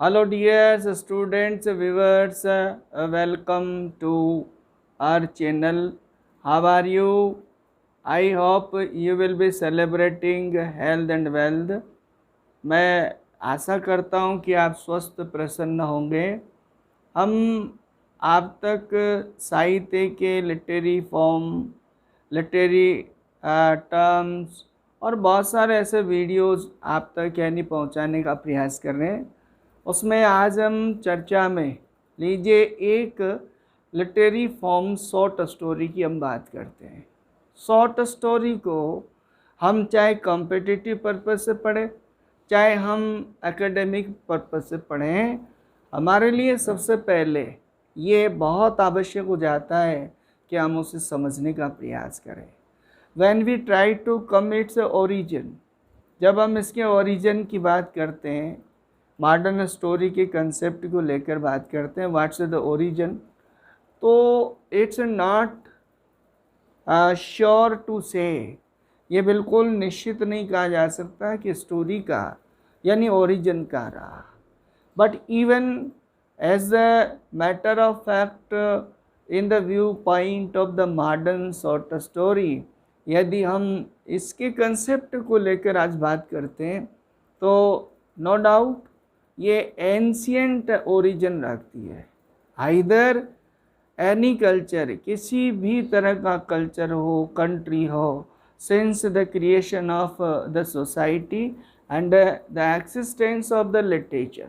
Hello, dear students, viewers. Welcome to our channel. How are you? I hope you will be celebrating health and wealth. मैं आशा करता हूँ कि आप स्वस्थ प्रसन्न होंगे। हम आप तक साहित्य के लिटरेरी फॉर्म, लिटरेरी टर्म्स और बहुत सारे ऐसे वीडियोस आप तक यानी पहुँचाने का प्रयास कर रहे हैं। उसमें आज हम चर्चा में लीजिए एक लिटरेरी फॉर्म शॉर्ट स्टोरी की हम बात करते हैं। शॉर्ट स्टोरी को हम चाहे कॉम्पिटिटिव पर्पज़ से पढ़ें, चाहे हम एकेडमिक पर्पज़ से पढ़ें, हमारे लिए सबसे पहले ये बहुत आवश्यक हो जाता है कि हम उसे समझने का प्रयास करें। When we try to come its origin, जब हम इसके ओरिजिन की बात करते हैं, मॉडर्न स्टोरी के कंसेप्ट को लेकर बात करते हैं, व्हाट्स द ओरिजिन, तो इट्स नॉट श्योर टू से, ये बिल्कुल निश्चित नहीं कहा जा सकता कि स्टोरी का यानी ओरिजिन का रहा। But even as a matter of fact in the view point of the modern short story, यदि हम इसके कंसेप्ट को लेकर आज बात करते हैं तो नो डाउट ये एंशियंट ओरिजिन रखती है। आइदर एनी कल्चर, किसी भी तरह का कल्चर हो, कंट्री हो, since the creation of the society and the existence of the literature,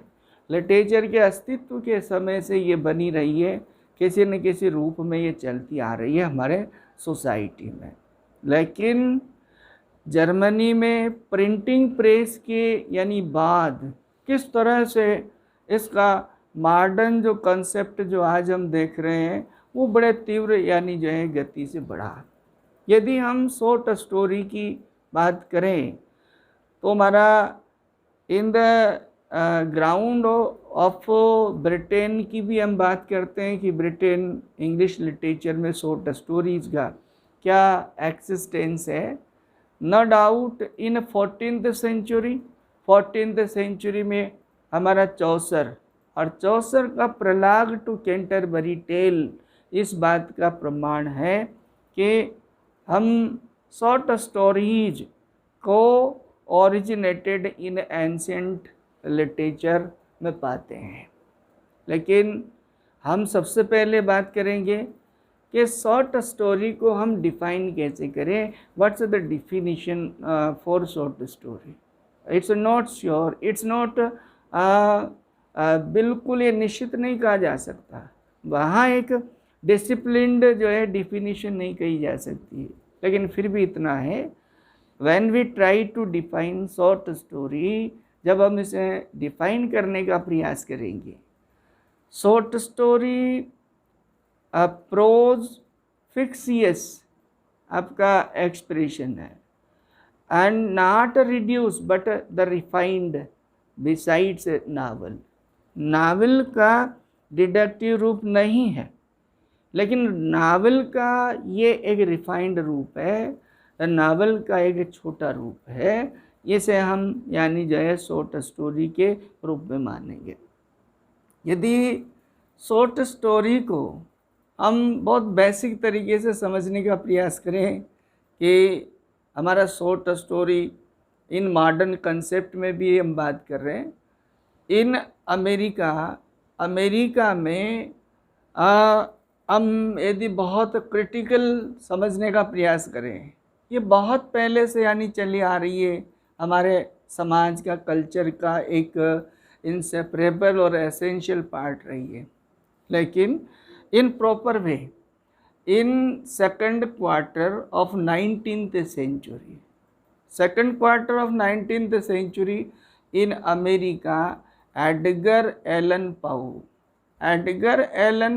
literature के अस्तित्व के समय से ये बनी रही है, किसी न किसी रूप में ये चलती आ रही है हमारे सोसाइटी में। लेकिन जर्मनी में प्रिंटिंग प्रेस के यानी बाद किस तरह से इसका मॉडर्न जो कंसेप्ट जो आज हम देख रहे हैं वो बड़े तीव्र यानी जो है गति से बढ़ा। यदि हम शॉर्ट स्टोरी की बात करें तो हमारा in the ground of Britain की भी हम बात करते हैं कि ब्रिटेन इंग्लिश लिटरेचर में शॉर्ट स्टोरीज का क्या एक्सिस्टेंस है। No doubt in 14th century में हमारा चौसर, और चौसर का प्रलाग टू कैंटरबरी टेल इस बात का प्रमाण है कि हम शॉर्ट स्टोरीज को ओरिजिनेटेड इन एंशिएंट लिटरेचर में पाते हैं। लेकिन हम सबसे पहले बात करेंगे कि शॉर्ट स्टोरी को हम डिफाइन कैसे करें। What's the definition for short story? It's not sure, it's not बिल्कुल ये निश्चित नहीं कहा जा सकता, वहाँ एक डिसिप्लिन्ड जो है डिफिनीशन नहीं कही जा सकती है। लेकिन फिर भी इतना है, when we try to define short story, जब हम इसे डिफाइन करने का प्रयास करेंगे, शॉर्ट स्टोरी प्रोज फिक्सियस आपका एक्सप्रेशन है and not reduce but the refined besides novel. Novel का डिडक्टिव रूप नहीं है, लेकिन नावल का ये एक रिफाइंड रूप है, नावल का एक छोटा रूप है। इसे हम यानी जो है शॉर्ट स्टोरी के रूप में मानेंगे। यदि शॉर्ट स्टोरी को हम बहुत बेसिक तरीके से समझने का प्रयास करें कि हमारा short story in modern concept में भी हम बात कर रहे हैं। इन अमेरिका में हम यदि बहुत क्रिटिकल समझने का प्रयास करें, ये बहुत पहले से यानी चली आ रही है, हमारे समाज का, कल्चर का एक इंसेपरेबल और एसेंशियल पार्ट रही है। लेकिन in proper way in second quarter of 19th century, second quarter of 19th century in America, Edgar Allan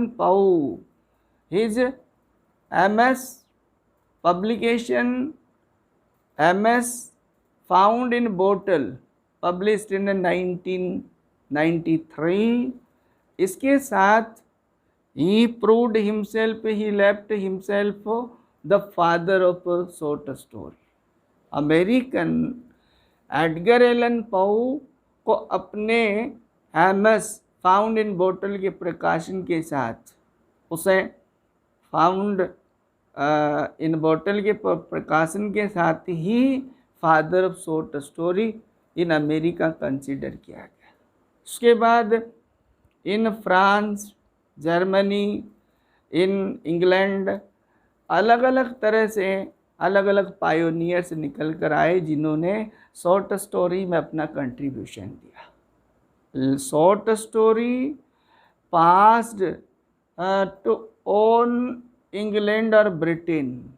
Poe his MS publication, MS found in bottle, published in 1993, इसके साथ he proved himself, he left himself the father of short story। American Edgar Allan पाउ को अपने हैमस found in bottle के प्रकाशन के साथ, उसे फाउंड इन बोटल के प्रकाशन के साथ ही father of short story in America consider किया गया। उसके बाद in France, Germany, in England अलग अलग तरह से अलग अलग पायोनियर्स निकल कर आए जिन्होंने शॉर्ट स्टोरी में अपना कंट्रीब्यूशन दिया। Short story passed to on England और ब्रिटेन,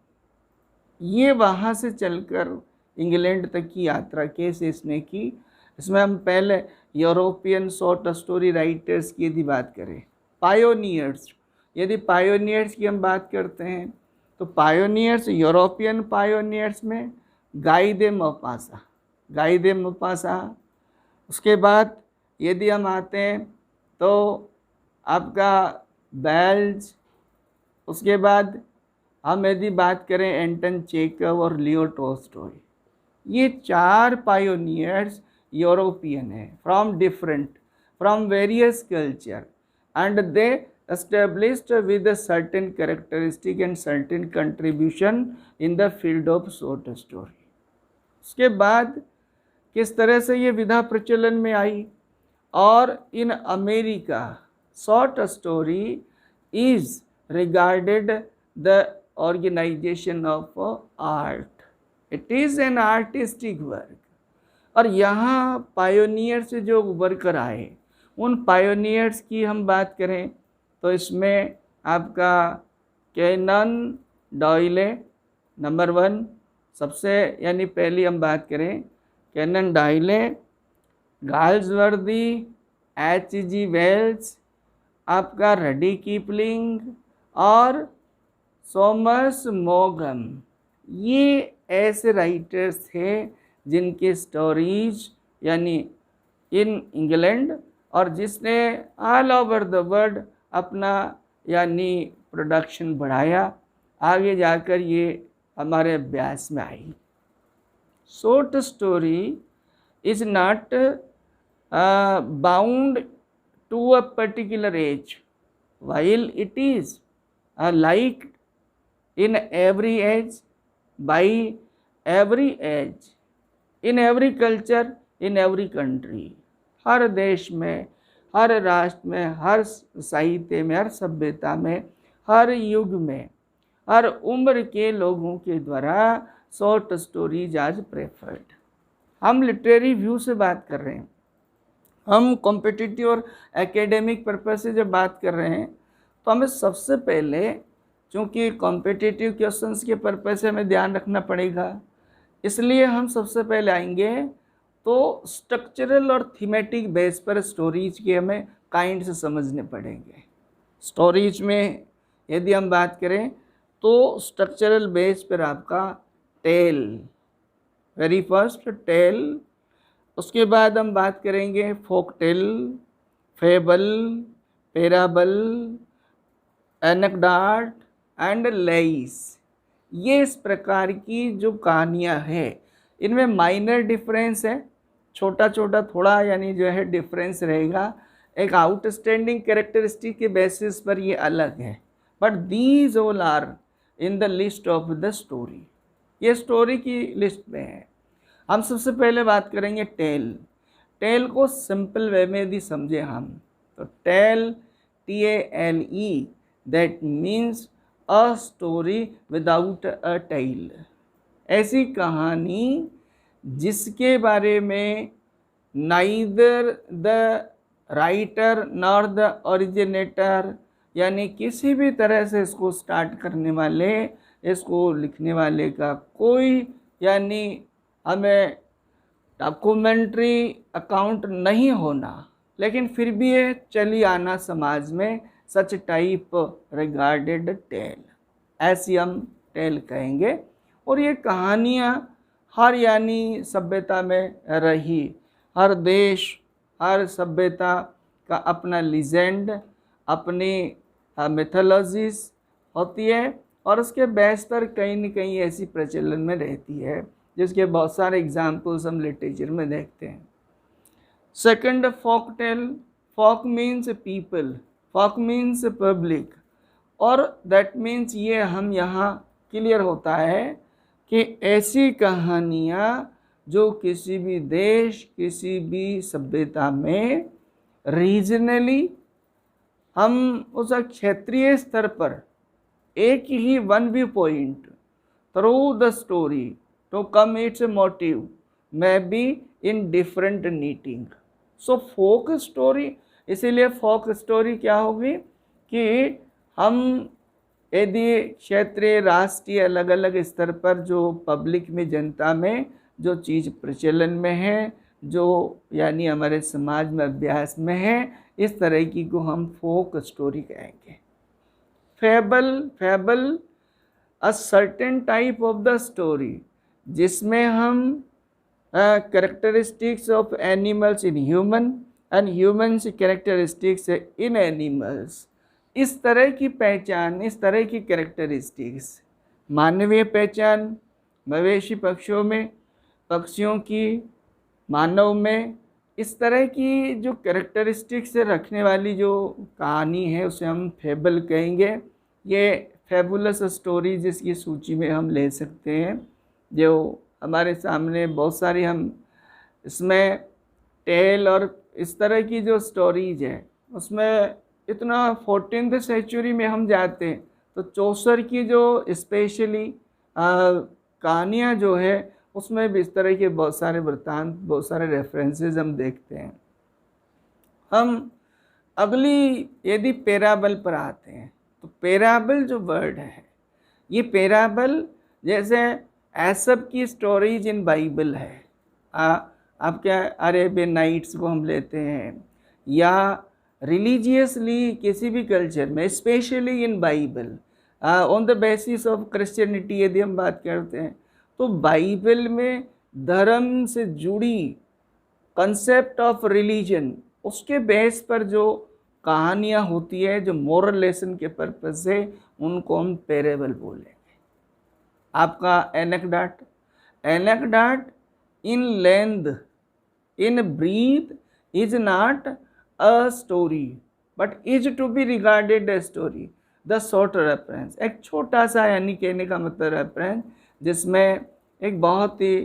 ये वहाँ से चलकर इंग्लैंड तक की यात्रा कैसे इसने की। इसमें हम पहले यूरोपियन शॉर्ट स्टोरी राइटर्स की यदि बात करें, पायोनियर्स, यदि पायोनियर्स की हम बात करते हैं तो पायोनियर्स, यूरोपियन पायोनियर्स में गाई दे मोपासा। उसके बाद यदि हम आते हैं तो आपका बेल्ज। उसके बाद हम यदि बात करें एंटन चेकव और लियो टॉल्स्टॉय, ये 4 पायोनियर्स यूरोपियन है, from various culture, and they established with a certain characteristic and certain contribution in the field of short story। उसके बाद किस तरह से ये विधा प्रचलन में आई, और in America short story is regarded the organisation of art, it is an artistic work. और यहाँ पायोनियर से जो उभर कर आए उन पायोनियर्स की हम बात करें तो इसमें आपका कैनन डॉयले नंबर 1 सबसे, यानी पहली हम बात करें कैनन डॉयले, गाल्सवर्दी, H.G. वेल्स, आपका रडी कीपलिंग और थॉमस मॉगम, ये ऐसे राइटर्स थे जिनके स्टोरीज यानी इन इंग्लैंड और जिसने ऑल ओवर द वर्ल्ड अपना यानी प्रोडक्शन बढ़ाया, आगे जाकर ये हमारे अभ्यास में आई। Short story is not bound to a particular age, while it is liked in every age, by every age, in every culture, in every country। हर देश में, हर राष्ट्र में, हर साहित्य में, हर सभ्यता में, हर युग में, हर उम्र के लोगों के द्वारा शॉर्ट स्टोरीज आज प्रेफर्ड। हम लिटरेरी व्यू से बात कर रहे हैं, हम कॉम्पिटिटिव और एकेडमिक पर्पस से जब बात कर रहे हैं तो हमें सबसे पहले, चूँकि कॉम्पिटिटिव क्वेश्चंस के पर्पस से हमें ध्यान रखना पड़ेगा, इसलिए हम सबसे पहले आएंगे तो स्ट्रक्चरल और थीमेटिक बेस पर स्टोरीज के हमें काइंड्स समझने पड़ेंगे। स्टोरीज में यदि हम बात करें तो स्ट्रक्चरल बेस पर आपका टेल, वेरी फर्स्ट टेल, उसके बाद हम बात करेंगे folk tale, fable, parable, anecdote and lays. ये इस प्रकार की जो कहानियाँ हैं इनमें माइनर डिफरेंस है, छोटा छोटा थोड़ा यानी जो है डिफरेंस रहेगा, एक आउटस्टैंडिंग कैरेक्टरिस्टिक के बेसिस पर ये अलग है, but these all are in the list of the story, ये स्टोरी की लिस्ट में है। हम सबसे पहले बात करेंगे टेल। टेल को सिंपल वे में यदि समझे हम तो tale, TALE, that means a story without a tale, ऐसी कहानी जिसके बारे में neither the writer nor the originator, यानी किसी भी तरह से इसको स्टार्ट करने वाले, इसको लिखने वाले का कोई यानी हमें डॉक्यूमेंट्री अकाउंट नहीं होना, लेकिन फिर भी ये चली आना समाज में, सच टाइप रिगार्डेड टेल, ऐसी हम टेल कहेंगे। और ये कहानियाँ हर यानी सभ्यता में रही, हर देश, हर सभ्यता का अपना लीजेंड, अपनी मिथोलॉजीज होती है और उसके बेस पर कहीं न कहीं ऐसी प्रचलन में रहती है जिसके बहुत सारे एग्जाम्पल्स हम लिटरेचर में देखते हैं। Second folk tale, folk means people, folk means public, और दैट मीन्स ये हम यहाँ क्लियर होता है कि ऐसी कहानियाँ जो किसी भी देश, किसी भी सभ्यता में रीजनली हम उस क्षेत्रीय स्तर पर एक ही one view point through the story to come its motive may be in different knitting. So folk story, इसीलिए फोक स्टोरी क्या होगी कि हम यदि क्षेत्रीय, राष्ट्रीय, अलग अलग स्तर पर जो पब्लिक में, जनता में जो चीज़ प्रचलन में है, जो यानी हमारे समाज में अभ्यास में है, इस तरह की को हम फोक स्टोरी कहेंगे। Fable a certain type of the story जिसमें हम characteristics of animals in human and humans characteristics in animals, इस तरह की पहचान, इस तरह की कैरेक्टरिस्टिक्स, मानवीय पहचान मवेशी पक्षियों में, पक्षियों की मानव में, इस तरह की जो कैरेक्टरिस्टिक्स रखने वाली जो कहानी है उसे हम फेबल कहेंगे। ये फेबुलस स्टोरी जिसकी सूची में हम ले सकते हैं, जो हमारे सामने बहुत सारी हम इसमें टेल और इस तरह की जो स्टोरीज है उसमें इतना 14th सेंचुरी में हम जाते हैं तो चौसर की जो स्पेशली कहानियाँ जो है उसमें भी इस तरह के बहुत सारे वृत्तांत, बहुत सारे रेफरेंसेस हम देखते हैं। हम अगली यदि पेराबल पर आते हैं तो पेराबल जो वर्ड है, ये पेराबल जैसे एसब की स्टोरीज इन बाइबल है, आप क्या अरेबियन नाइट्स को हम लेते हैं, या रिलीजियसली किसी भी कल्चर में, specially in Bible on the basis of Christianity यदि हम बात करते हैं तो बाइबल में धर्म से जुड़ी कंसेप्ट ऑफ रिलीजन, उसके बेस पर जो कहानियाँ होती है, जो मोरल लेसन के पर्पज से, उनको हम पेरेबल बोलेंगे। आपका anecdote in length, in breadth is not a story but is to be regarded a story. The short reference, एक छोटा सा, यानी कहने का मतलब रेफरेंस जिसमें एक बहुत ही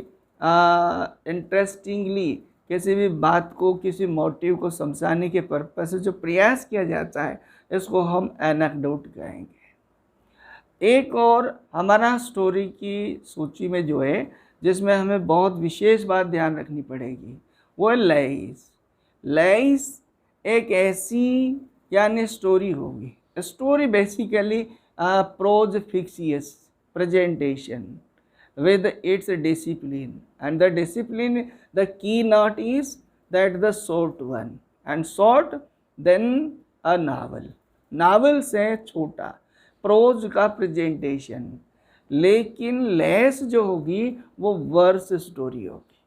इंटरेस्टिंगली किसी भी बात को, किसी मोटिव को समझाने के पर्पस से जो प्रयास किया जाता है, इसको हम एनेक्डोट कहेंगे। एक और हमारा स्टोरी की सूची में जो है, जिसमें हमें बहुत विशेष बात ध्यान रखनी पड़ेगी, वो है लेइस। लेइस एक ऐसी यानी स्टोरी होगी। Story basically prose fictitious presentation with its discipline, and the discipline, the key note is that the short one, and short then a novel, novel से छोटा, प्रोज का प्रेजेंटेशन, लेकिन लेस जो होगी वो वर्स स्टोरी होगी।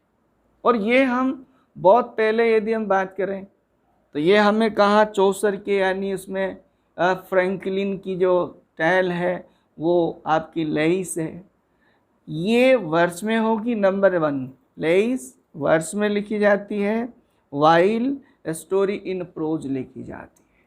और ये हम बहुत पहले यदि हम बात करें तो ये हमें कहा चौसर के, यानी उसमें फ्रैंकलिन की जो टेल है वो आपकी लेइस है। ये वर्स में होगी, नंबर 1 लेइस वर्स में लिखी जाती है, वाइल स्टोरी इन प्रोज लिखी जाती है।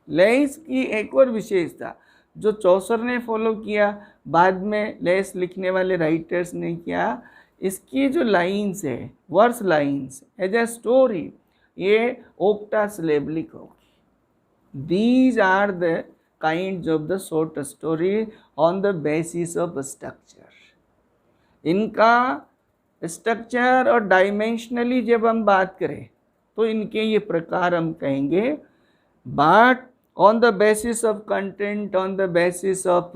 लेइस की एक और विशेषता जो चौसर ने फॉलो किया, बाद में लेइस लिखने वाले राइटर्स ने किया, इसकी जो लाइन्स है, verse lines as a story, ये ओक्टा सिलेबलिक होगी। These are the kinds of the short story on the basis of structure। इनका स्ट्रक्चर और डायमेंशनली जब हम बात करें तो इनके ये प्रकार हम कहेंगे, but on the basis of content, on the basis of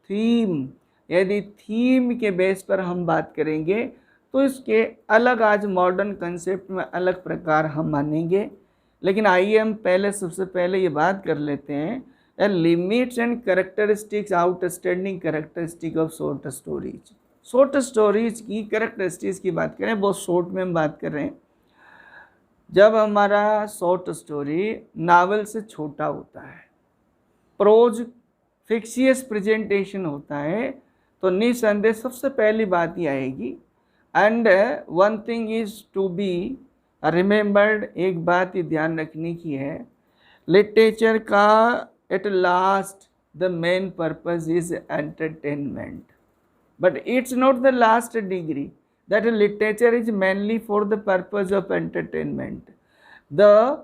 theme, यदि थीम के बेस पर हम बात करेंगे तो इसके अलग आज मॉडर्न कंसेप्ट में अलग प्रकार हम मानेंगे। लेकिन आइए हम पहले सबसे पहले ये बात कर लेते हैं limits and characteristics, outstanding characteristic of short stories. Short stories की कैरेक्टरिस्टिक्स की बात करें, बहुत शॉर्ट में हम बात कर रहे हैं, जब हमारा शॉर्ट स्टोरी नावल से छोटा होता है, प्रोज फिक्सियस प्रेजेंटेशन होता है, तो निसंदेह सबसे पहली बात ये आएगी, and one thing is to be remembered, एक बात ही ध्यान रखने की है, लिटरेचर का at last the main purpose is entertainment, but it's not the last degree that literature is mainly for the purpose of entertainment. The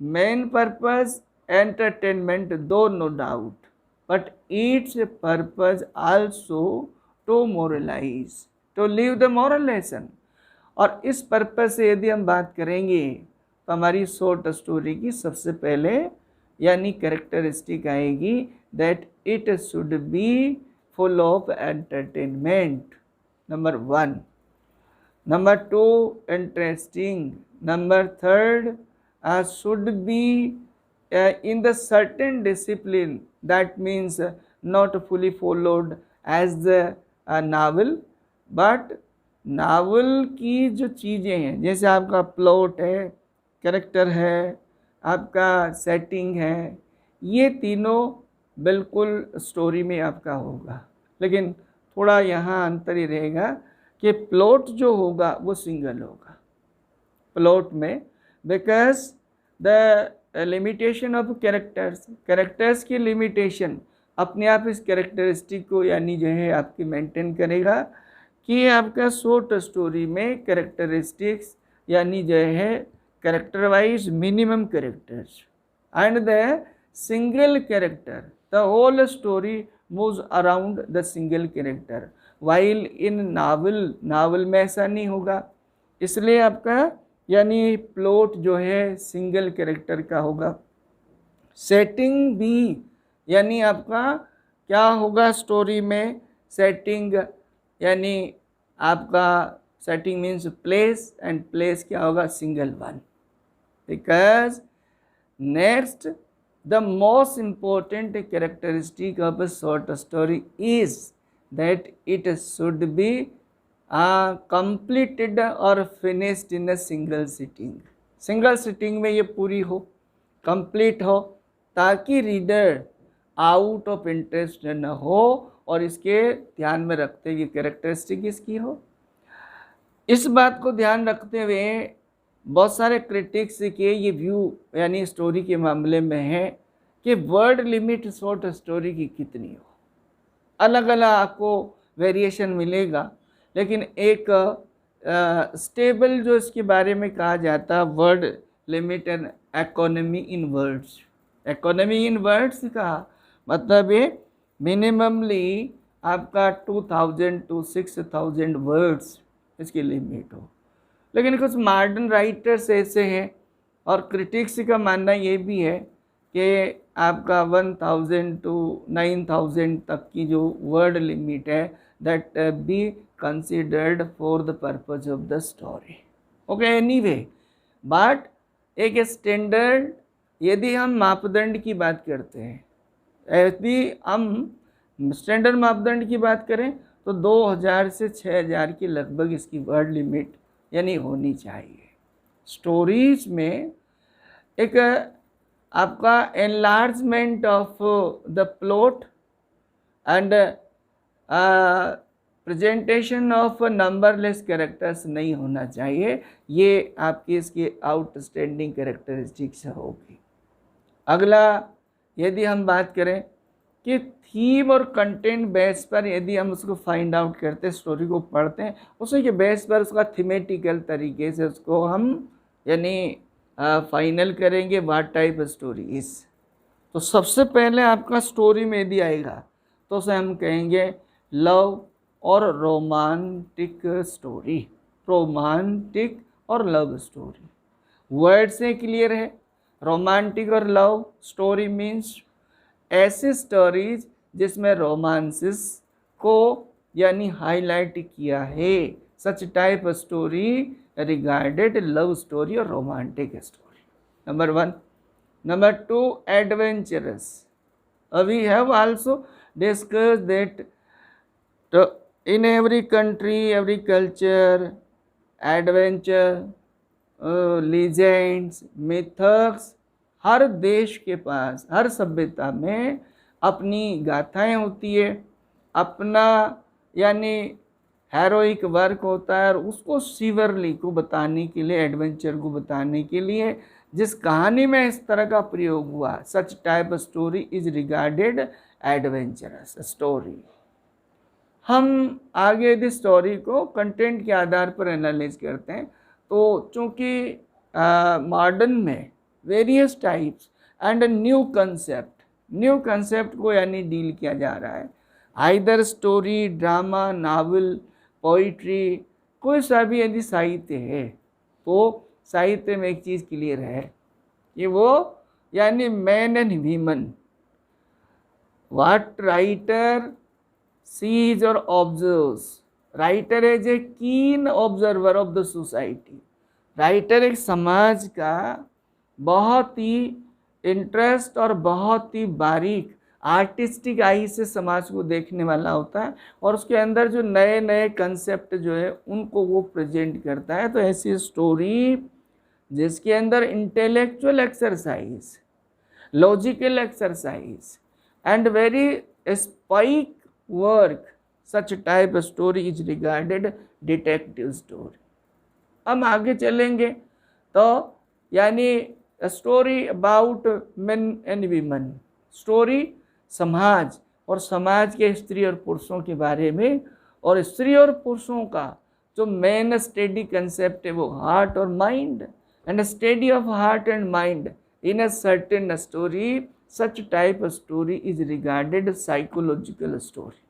main purpose entertainment, though no doubt, but its purpose also to moralize, to leave the moral lesson. और इस purpose से यदि हम बात करेंगे तो हमारी short story की सबसे पहले यानी कैरेक्टरिस्टिक आएगी that it should be full of entertainment, number 1. Number 2, interesting. Number 3, should be in the certain discipline, that means not fully followed as the novel, but novel की जो चीज़ें हैं, जैसे आपका प्लॉट है, कैरेक्टर है, आपका सेटिंग है, ये तीनों बिल्कुल स्टोरी में आपका होगा, लेकिन थोड़ा यहाँ अंतर ही रहेगा कि प्लॉट जो होगा वो सिंगल होगा प्लॉट में, because the limitation of characters की लिमिटेशन अपने आप इस कैरेक्टरिस्टिक को यानी जो है आपकी मेंटेन करेगा कि आपका शॉर्ट स्टोरी में कैरेक्टरिस्टिक्स यानी जो है character wise minimum characters and the single character, the whole story moves around the single character, while in novel में ऐसा नहीं होगा, इसलिए आपका यानी प्लॉट जो है सिंगल कैरेक्टर का होगा। सेटिंग भी यानी आपका क्या होगा स्टोरी में, सेटिंग यानी आपका setting means place, and place क्या होगा single one, because next the most important characteristic of a short story is that it should be completed or finished in a single sitting. Single sitting में ये पूरी हो, complete हो, ताकि reader out of interest न हो और इसके ध्यान में रखते हुए कैरेक्टरिस्टिक इसकी हो। इस बात को ध्यान रखते हुए बहुत सारे क्रिटिक्स के ये व्यू यानी स्टोरी के मामले में है कि वर्ड लिमिट शॉर्ट स्टोरी की कितनी हो, अलग अलग आपको वेरिएशन मिलेगा, लेकिन एक स्टेबल जो इसके बारे में कहा जाता word limit and economy in words. Economy in words का मतलब ये मिनिममली आपका 2000 to 6000 वर्ड्स इसकी लिमिट हो, लेकिन कुछ मॉडर्न राइटर्स ऐसे हैं और क्रिटिक्स का मानना ये भी है कि आपका 1000 to 9000 तक की जो वर्ड लिमिट है that be considered for the purpose of the story. Okay, anyway, but एक स्टैंडर्ड यदि हम मापदंड की बात करते हैं, यदि हम स्टैंडर्ड मापदंड की बात करें तो 2000 से 6000 की लगभग इसकी वर्ड लिमिट यानी होनी चाहिए। स्टोरीज में एक आपका enlargement of the plot and presentation of numberless characters नहीं होना चाहिए, ये आपकी इसकी आउटस्टैंडिंग कैरेक्टरिस्टिक्स होगी। अगला यदि हम बात करें कि थीम और कंटेंट बेस पर यदि हम उसको फाइंड आउट करते हैं, स्टोरी को पढ़ते हैं, उसी के बेस पर उसका थीमेटिकल तरीके से उसको हम यानी फाइनल करेंगे व्हाट टाइप स्टोरी इज। तो सबसे पहले आपका स्टोरी में यदि आएगा तो उसे हम कहेंगे लव और रोमांटिक स्टोरी, रोमांटिक और लव स्टोरी। वर्ड से क्लियर है, रोमांटिक और लव स्टोरी मीन्स ऐसी स्टोरीज जिसमें रोमांसिस को यानी हाईलाइट किया है, such type story regarded love story और romantic story, number 1। Number 2, adventurous. We have also discussed that in every country, every culture, adventure, legends, myths, हर देश के पास, हर सभ्यता में अपनी गाथाएं होती है, अपना यानी हेरोइक वर्क होता है, और उसको शिवरली को बताने के लिए, एडवेंचर को बताने के लिए जिस कहानी में इस तरह का प्रयोग हुआ, सच type story is regarded adventurous story. हम आगे यदि स्टोरी को कंटेंट के आधार पर एनालाइज करते हैं, तो चूँकि मॉडर्न में various types and new concept को यानी डील किया जा रहा है। Either story, drama, novel, poetry, कोई सा भी यदि साहित्य है, तो साहित्य में एक चीज़ क्लियर है कि वो यानी man and women, what writer sees or observes. Writer is a keen observer of the society. Writer एक समाज का बहुत ही इंटरेस्ट और बहुत ही बारीक आर्टिस्टिक आई से समाज को देखने वाला होता है, और उसके अंदर जो नए नए कंसेप्ट जो है उनको वो प्रेजेंट करता है। तो ऐसी स्टोरी जिसके अंदर intellectual exercise, logical exercise and very spike work, such type story is regarded detective story. हम आगे चलेंगे तो यानी story about main and women, story समाज और समाज के स्त्री और पुरुषों के बारे में, और स्त्री और पुरुषों का जो मेन स्टडी कंसेप्ट है वो हार्ट और mind, and study of heart and mind in a certain story, such type story is regarded psychological story.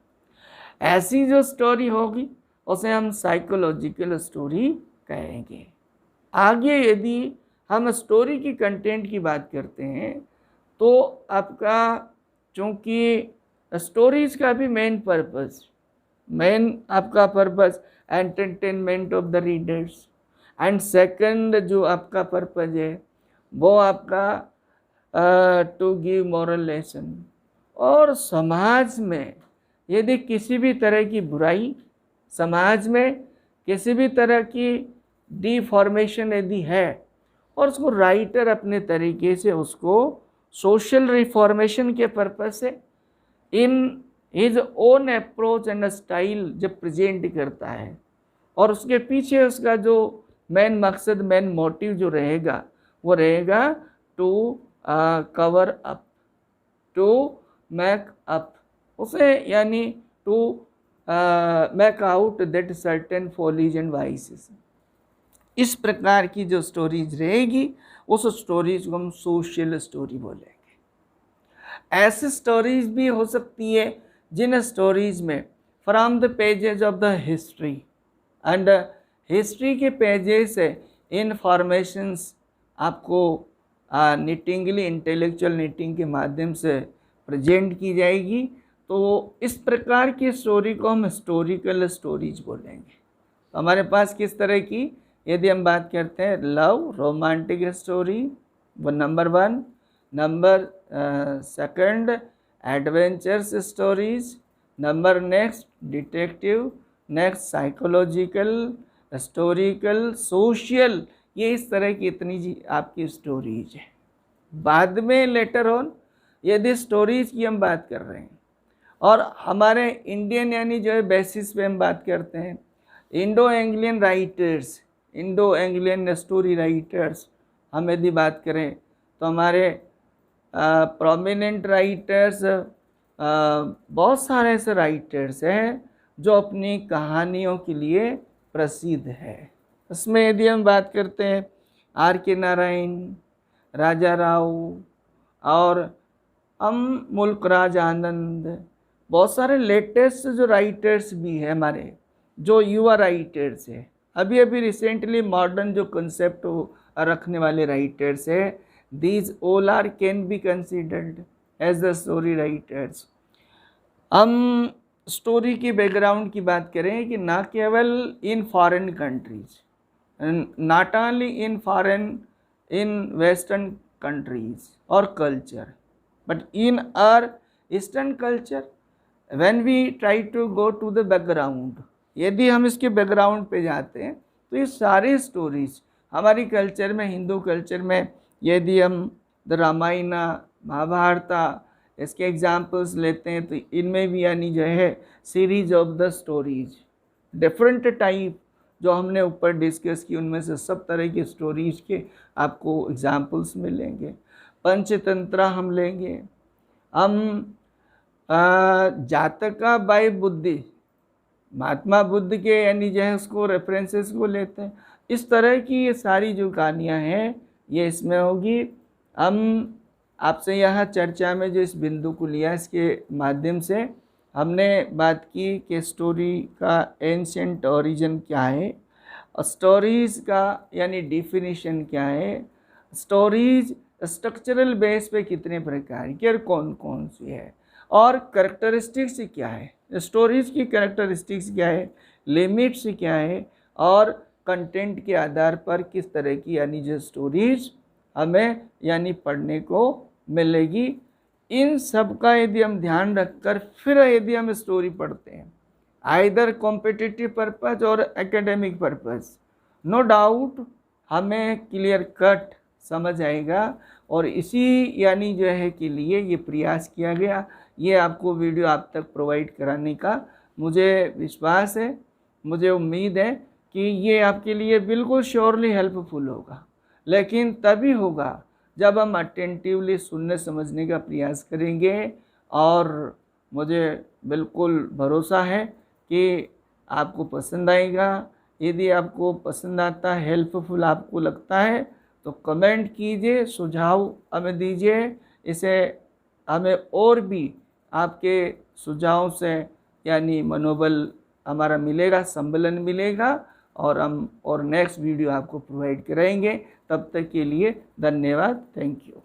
ऐसी जो स्टोरी होगी उसे हम साइकोलॉजिकल स्टोरी कहेंगे। आगे यदि हम स्टोरी की कंटेंट की बात करते हैं, तो आपका चूँकि स्टोरीज का भी मेन आपका purpose entertainment of the readers, and second जो आपका पर्पस है वो आपका टू गिव मॉरल लेसन। और समाज में यदि किसी भी तरह की बुराई, समाज में किसी भी तरह की डिफॉर्मेशन यदि है, और उसको राइटर अपने तरीके से उसको सोशल रिफॉर्मेशन के पर्पस से in his own approach and style जब प्रेजेंट करता है, और उसके पीछे उसका जो मेन मकसद, मेन मोटिव जो रहेगा वो रहेगा to cover up, to make up, उसे यानी to make out that certain follies and vices. इस प्रकार की जो स्टोरीज रहेगी उस स्टोरीज को हम सोशल स्टोरी बोलेंगे। ऐसी स्टोरीज भी हो सकती है जिन स्टोरीज में from the pages of the history and history के पेजेस से इनफॉर्मेशंस आपको निटिंगली, इंटेलेक्चुअल निटिंग के माध्यम से प्रेजेंट की जाएगी। तो इस प्रकार की स्टोरी को हम हिस्टोरिकल स्टोरीज बोलेंगे। तो हमारे पास किस तरह की, यदि हम बात करते हैं लव रोमांटिक स्टोरी, वो number 1, number second adventures stories, number next detective, next psychological, historical, social, ये इस तरह की इतनी आपकी स्टोरीज है। बाद में लेटर ऑन यदि स्टोरीज की हम बात कर रहे हैं, और हमारे इंडियन यानी जो है बेसिस पे हम बात करते हैं, Indo Anglian writers, Indo Anglian story writers हम यदि बात करें, तो हमारे प्रोमिनेंट राइटर्स, बहुत सारे ऐसे राइटर्स हैं जो अपनी कहानियों के लिए प्रसिद्ध है। इसमें यदि हम बात करते हैं R.K. नारायण, राजा राव और मुल्कराज आनंद, बहुत सारे लेटेस्ट जो राइटर्स भी हैं हमारे, जो युवा राइटर्स हैं, अभी अभी रिसेंटली मॉडर्न जो कंसेप्ट रखने वाले राइटर्स हैं, these all are can be considered as the story writers. हम स्टोरी की बैकग्राउंड की बात करें कि ना केवल in foreign countries, not only in western countries or culture, but in our eastern culture when we try to go to the background, यदि हम इसके बैकग्राउंड पे जाते हैं तो ये सारी स्टोरीज हमारी कल्चर में, हिंदू कल्चर में, यदि हम द रामायण, महाभारता, इसके एग्जाम्पल्स लेते हैं, तो इनमें भी यानी जो है series of the stories, different type जो हमने ऊपर डिस्कस की, उनमें से सब तरह की स्टोरीज के आपको एग्जाम्पल्स मिलेंगे। पंचतंत्र हम लेंगे, हम जातका बाई बुद्धि, महात्मा बुद्ध के यानी जो है उसको रेफरेंसेस को लेते हैं। इस तरह की ये सारी जो कहानियाँ हैं ये इसमें होगी। हम आपसे यहाँ चर्चा में जो इस बिंदु को लिया, इसके माध्यम से हमने बात की कि स्टोरी का एंशिएंट ओरिजिन क्या है, स्टोरीज़ का यानी डिफिनीशन क्या है, स्टोरीज स्ट्रक्चरल बेस पे कितने प्रकार की और कौन कौन सी है, और करेक्टरिस्टिक्स क्या है, स्टोरीज की करेक्टरिस्टिक्स क्या है, लिमिट्स क्या है, और कंटेंट के आधार पर किस तरह की यानी जो स्टोरीज हमें यानी पढ़ने को मिलेगी। इन सब का यदि हम ध्यान रखकर फिर यदि हम स्टोरी पढ़ते हैं, आइदर कॉम्पिटिटिव पर्पस और एकेडमिक पर्पस, नो डाउट हमें क्लियर कट समझ आएगा। और इसी यानी जो है के लिए ये प्रयास किया गया, ये आपको वीडियो आप तक प्रोवाइड कराने का मुझे विश्वास है, मुझे उम्मीद है कि ये आपके लिए बिल्कुल श्योरली हेल्पफुल होगा। लेकिन तभी होगा जब हम अटेंटिवली सुनने समझने का प्रयास करेंगे, और मुझे बिल्कुल भरोसा है कि आपको पसंद आएगा। यदि आपको पसंद आता है, हेल्पफुल आपको लगता है, तो कमेंट कीजिए, सुझाव हमें दीजिए। इसे हमें और भी आपके सुझाव से यानी मनोबल हमारा मिलेगा, संबलन मिलेगा, और हम और नेक्स्ट वीडियो आपको प्रोवाइड कराएंगे। तब तक के लिए धन्यवाद, थैंक यू।